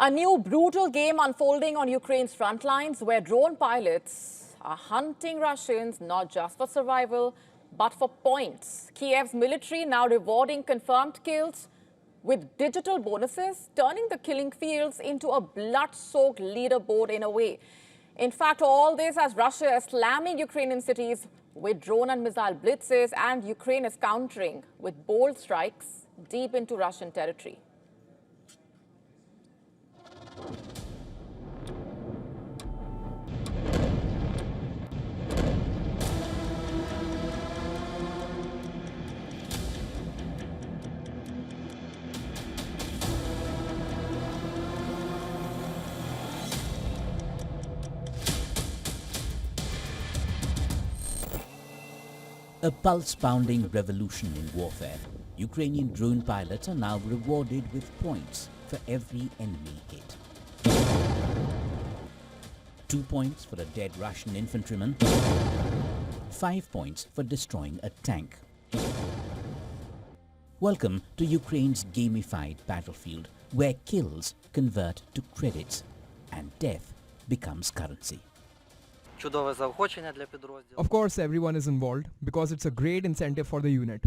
A new brutal game unfolding on Ukraine's front lines where drone pilots are hunting Russians not just for survival, but for points. Kiev's military now rewarding confirmed kills with digital bonuses, turning the killing fields into a blood-soaked leaderboard in a way. In fact, all this as Russia is slamming Ukrainian cities with drone and missile blitzes, and Ukraine is countering with bold strikes deep into Russian territory. A pulse-pounding revolution in warfare. Ukrainian drone pilots are now rewarded with points for every enemy hit. 2 points for a dead Russian infantryman, 5 points for destroying a tank. Welcome to Ukraine's gamified battlefield, where kills convert to credits and death becomes currency. Of course, everyone is involved because it's a great incentive for the unit.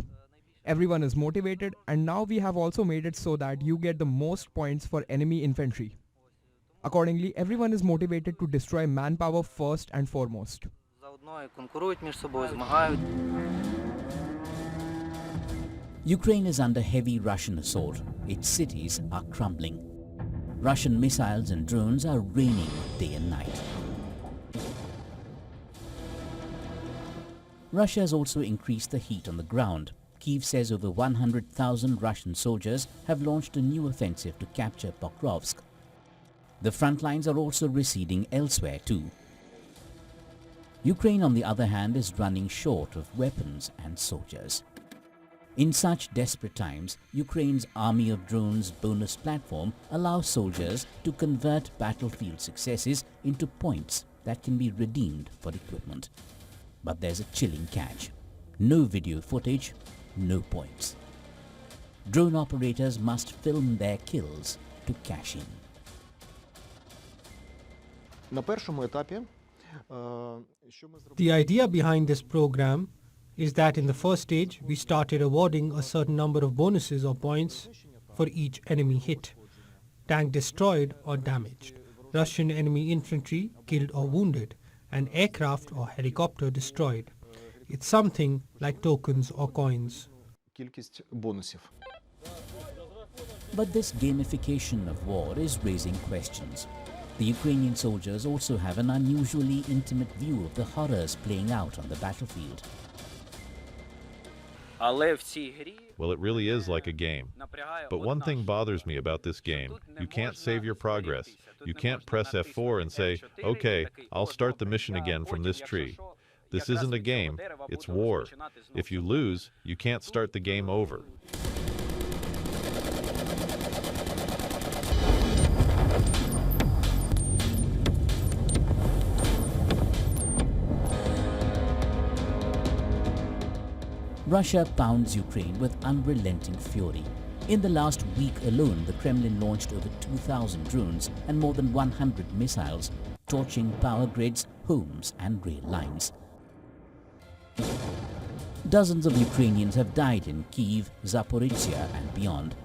Everyone is motivated, and now we have also made it so that you get the most points for enemy infantry. Accordingly, everyone is motivated to destroy manpower first and foremost. Ukraine is under heavy Russian assault. Its cities are crumbling. Russian missiles and drones are raining day and night. Russia has also increased the heat on the ground. Kyiv says over 100,000 Russian soldiers have launched a new offensive to capture Pokrovsk. The front lines are also receding elsewhere too. Ukraine, on the other hand, is running short of weapons and soldiers. In such desperate times, Ukraine's Army of Drones bonus platform allows soldiers to convert battlefield successes into points that can be redeemed for equipment. But there's a chilling catch. No video footage, no points. Drone operators must film their kills to cash in. The idea behind this program is that in the first stage, we started awarding a certain number of bonuses or points for each enemy hit, tank destroyed or damaged, Russian enemy infantry killed or wounded, an aircraft or helicopter destroyed. It's something like tokens or coins. But this gamification of war is raising questions. The Ukrainian soldiers also have an unusually intimate view of the horrors playing out on the battlefield. Well, it really is like a game. But one thing bothers me about this game. You can't save your progress. You can't press F4 and say, okay, I'll start the mission again from this tree. This isn't a game, it's war. If you lose, you can't start the game over. Russia pounds Ukraine with unrelenting fury. In the last week alone, the Kremlin launched over 2,000 drones and more than 100 missiles, torching power grids, homes and rail lines. Dozens of Ukrainians have died in Kyiv, Zaporizhzhia and beyond.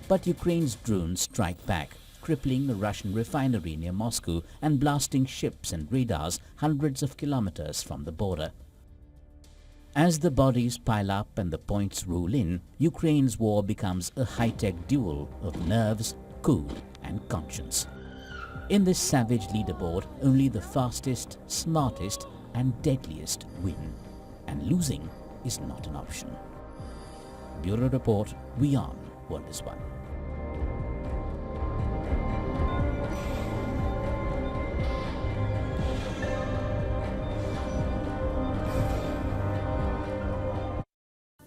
But Ukraine's drones strike back, crippling a Russian refinery near Moscow and blasting ships and radars hundreds of kilometers from the border. As the bodies pile up and the points roll in, Ukraine's war becomes a high-tech duel of nerves, code and conscience. In this savage leaderboard, only the fastest, smartest and deadliest win. And losing is not an option. Bureau Report, WION World is One.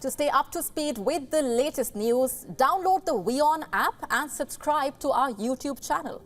To stay up to speed with the latest news, download the WION app and subscribe to our YouTube channel.